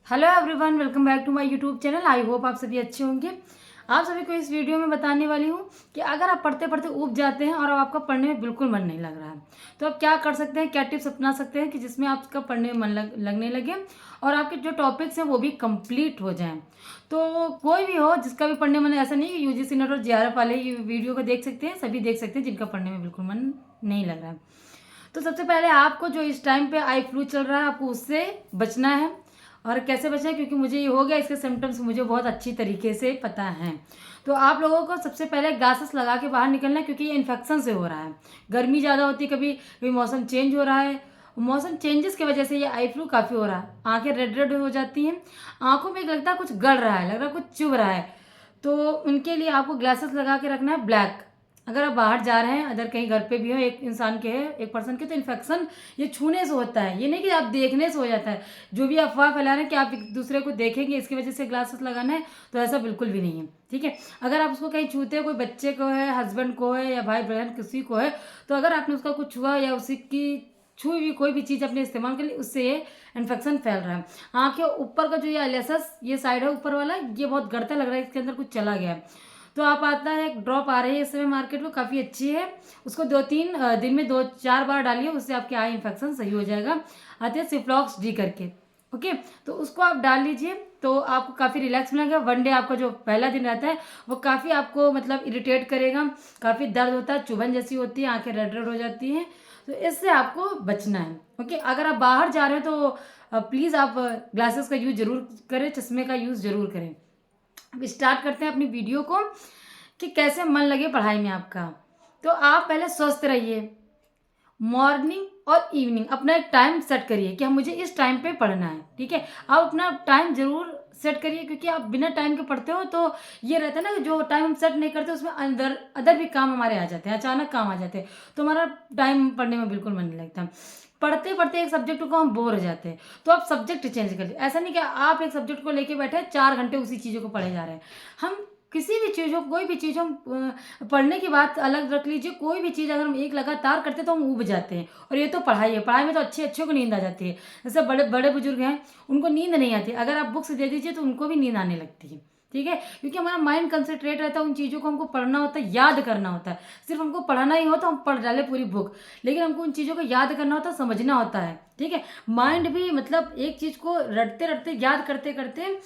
Hello everyone, welcome back to my YouTube channel. I hope आप सभी अच्छे होंगे। आप सभी को इस वीडियो में बताने वाली हूँ कि अगर आप पढ़ते पढ़ते ऊब जाते हैं और आपका पढ़ने में बिल्कुल मन नहीं लग रहा है, तो आप क्या कर सकते हैं, क्या टिप्स अपना सकते हैं कि जिसमें आपका पढ़ने में मन लगने लगे और आपके जो टॉपिक्स हैं वो भी कंप्लीट हो जाएं। तो कोई भी हो जिसका भी पढ़ने मन, ऐसा नहीं कि यूजीसी नेट और जेआरएफ वाले ये वीडियो को देख सकते हैं, सभी देख सकते हैं जिनका पढ़ने में बिल्कुल मन नहीं लग रहा है। तो सबसे पहले आपको जो इस टाइम पे आई फ्लू चल रहा है, आपको उससे बचना है। और कैसे बचना है, क्योंकि मुझे ये हो गया, इसके सिम्टम्स मुझे बहुत अच्छी तरीके से पता है। तो आप लोगों को सबसे पहले ग्लासेस लगा के बाहर निकलना है, क्योंकि ये इन्फेक्शन से हो रहा है। गर्मी ज़्यादा होती है, कभी कभी मौसम चेंज हो रहा है, मौसम चेंजेस की वजह से ये आई फ्लू काफ़ी हो रहा है। आंखें रेड रेड हो जाती हैं, आंखों में एक लगता है कुछ गड़ रहा है, लग रहा है कुछ चुभ रहा है। तो उनके लिए आपको ग्लासेस लगा के रखना है ब्लैक। अगर आप बाहर जा रहे हैं, अगर कहीं घर पे भी हो, एक इंसान के है, एक पर्सन के, तो इन्फेक्शन ये छूने से होता है, ये नहीं कि आप देखने से हो जाता है। जो भी अफवाह फैला रहे हैं कि आप एक दूसरे को देखेंगे इसकी वजह से ग्लासेस लगाना है, तो ऐसा बिल्कुल भी नहीं है। ठीक है, अगर आप उसको कहीं छूते हैं, कोई बच्चे को है, हस्बैंड को है या भाई बहन किसी को है, तो अगर आपने उसका कुछ छुआ या उसी की छुई हुई कोई भी चीज़ अपने इस्तेमाल कर ली, उससे ये इन्फेक्शन फैल रहा है। आँख के ऊपर का जो ये एलेसस ये साइड है ऊपर वाला, ये बहुत गड़ता लग रहा है, इसके अंदर कुछ चला गया है। तो आप आता है, एक ड्रॉप आ रही है इस समय मार्केट में, काफ़ी अच्छी है। उसको 2-3 दिन में 2-4 बार डालिए, उससे आपके आई इन्फेक्शन सही हो जाएगा। आते हैं सिफ्लॉक्स डी करके, ओके। तो उसको आप डाल लीजिए, तो आपको काफ़ी रिलैक्स मिलेगा। वन डे आपका जो पहला दिन रहता है वो काफ़ी आपको मतलब इरिटेट करेगा, काफ़ी दर्द होता है, चुभन जैसी होती है, आंखें रेड रेड हो जाती हैं। तो इससे आपको बचना है, ओके। अगर आप बाहर जा रहे हो तो प्लीज़ आप ग्लासेस का यूज़ ज़रूर करें, चश्मे का यूज़ ज़रूर करें। अब स्टार्ट करते हैं अपनी वीडियो को कि कैसे मन लगे पढ़ाई में आपका। तो आप पहले स्वस्थ रहिए, मॉर्निंग और इवनिंग अपना एक टाइम सेट करिए कि हम मुझे इस टाइम पे पढ़ना है। ठीक है, आप अपना टाइम जरूर सेट करिए, क्योंकि आप बिना टाइम के पढ़ते हो तो ये रहता है ना कि जो टाइम हम सेट नहीं करते उसमें अंदर अदर भी काम हमारे आ जाते हैं, अचानक काम आ जाते हैं, तो हमारा टाइम पढ़ने में बिल्कुल मन नहीं लगता। पढ़ते पढ़ते एक सब्जेक्ट को हम बोर हो जाते हैं, तो आप सब्जेक्ट चेंज कर लीजिए। ऐसा नहीं कि आप एक सब्जेक्ट को लेके बैठे 4 घंटे उसी चीज़ों को पढ़े जा रहे हैं। हम किसी भी चीज़ हो, कोई भी चीज़ हम पढ़ने की बात अलग रख लीजिए, कोई भी चीज़ अगर हम एक लगातार करते तो हम ऊब जाते हैं। और ये तो पढ़ाई है, पढ़ाई में तो अच्छे अच्छे को नींद आ जाती है। जैसे बड़े बड़े बुजुर्ग हैं, उनको नींद नहीं आती, अगर आप बुक्स दे दीजिए तो उनको भी नींद आने लगती है। ठीक है, क्योंकि हमारा माइंड कंसंट्रेट रहता है, उन चीज़ों को हमको पढ़ना होता है, याद करना होता है। सिर्फ हमको पढ़ना ही हो तो हम पढ़ डाले पूरी बुक, लेकिन हमको उन चीज़ों को याद करना होता है, समझना होता है। ठीक है, माइंड भी मतलब एक चीज़ को रटते रटते याद करते करते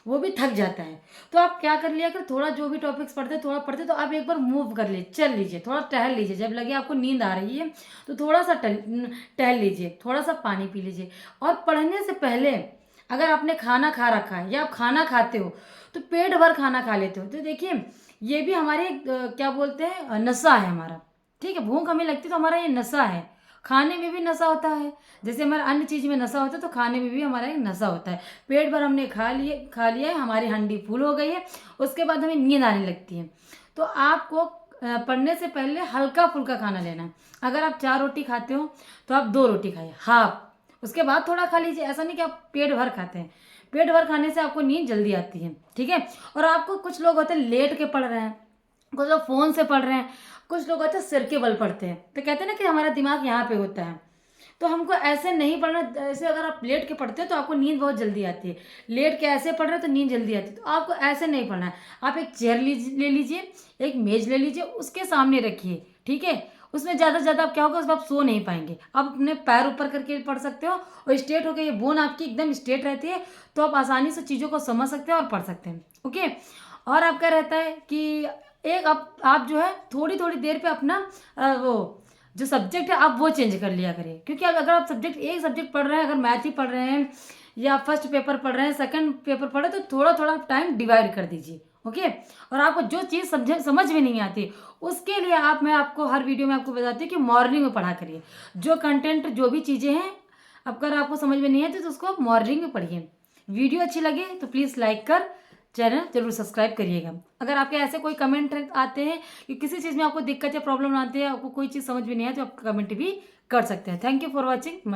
वो भी थक जाता है। तो आप क्या कर लिया, अगर थोड़ा जो भी टॉपिक्स पढ़ते थोड़ा पढ़ते, तो आप एक बार मूव कर लीजिए, चल लीजिए, थोड़ा टहल लीजिए। जब लगे आपको नींद आ रही है तो थोड़ा सा टहल लीजिए, थोड़ा सा पानी पी लीजिए। और पढ़ने से पहले अगर आपने खाना खा रखा है या आप खाना खाते हो तो पेट भर खाना खा लेते हो, तो देखिए ये भी हमारे क्या बोलते हैं, नशा है हमारा। ठीक है, भूख हमें लगती है तो हमारा ये नशा है। खाने में भी नशा होता है, जैसे हमारा अन्य चीज़ में नशा होता है, तो खाने में भी हमारा एक नशा होता है। पेट भर हमने खा लिया है, हमारी हंडी फुल हो गई है, उसके बाद हमें नींद आने लगती है। तो आपको पढ़ने से पहले हल्का फुल्का खाना लेना है। अगर आप 4 रोटी खाते हो तो आप 2 रोटी खाइए, हाफ। उसके बाद थोड़ा खा लीजिए, ऐसा नहीं कि आप पेट भर खाते हैं। पेट भर खाने से आपको नींद जल्दी आती है। ठीक है, और आपको कुछ लोग होते हैं लेट के पढ़ रहे हैं, कुछ लोग फ़ोन से पढ़ रहे हैं, कुछ लोग होते हैं सिर के बल पढ़ते हैं। तो कहते हैं ना कि हमारा दिमाग यहाँ पे होता है, तो हमको ऐसे नहीं पढ़ना। ऐसे अगर आप लेट के पढ़ते हो तो आपको नींद बहुत जल्दी आती है, लेट के ऐसे पढ़ रहे हो तो नींद जल्दी आती है। तो आपको ऐसे नहीं पढ़ना है। आप एक चेयर ले लीजिए, एक मेज ले लीजिए, उसके सामने रखिए। ठीक है, उसमें ज़्यादा से ज़्यादा आप क्या होगा, उसमें आप सो नहीं पाएंगे। आप अपने पैर ऊपर करके पढ़ सकते हो और स्ट्रेट होकर, ये बोन आपकी एकदम स्ट्रेट रहती है, तो आप आसानी से चीज़ों को समझ सकते हैं और पढ़ सकते हैं। ओके, और आपका रहता है कि एक आप जो है थोड़ी थोड़ी देर पे अपना वो जो सब्जेक्ट है आप वो चेंज कर लिया करिए। क्योंकि अगर आप एक सब्जेक्ट पढ़ रहे हैं, अगर मैथ ही पढ़ रहे हैं या फर्स्ट पेपर पढ़ रहे हैं, सेकंड पेपर पढ़ रहे हैं, तो थोड़ा थोड़ा टाइम डिवाइड कर दीजिए। ओके, और आपको जो चीज़ समझ में नहीं आती उसके लिए मैं आपको हर वीडियो में आपको बताती हूँ कि मॉर्निंग में पढ़ा करिए। जो कंटेंट जो भी चीज़ें हैं, अगर आपको समझ में नहीं आती तो उसको आप मॉर्निंग में पढ़िए। वीडियो अच्छी लगे तो प्लीज़ लाइक कर चैनल जरूर सब्सक्राइब करिएगा। अगर आपके ऐसे कोई कमेंट आते हैं कि किसी चीज़ में आपको दिक्कत या प्रॉब्लम आती है, आपको कोई चीज़ समझ में नहीं आए, तो आप कमेंट भी कर सकते हैं। Thank you for watching my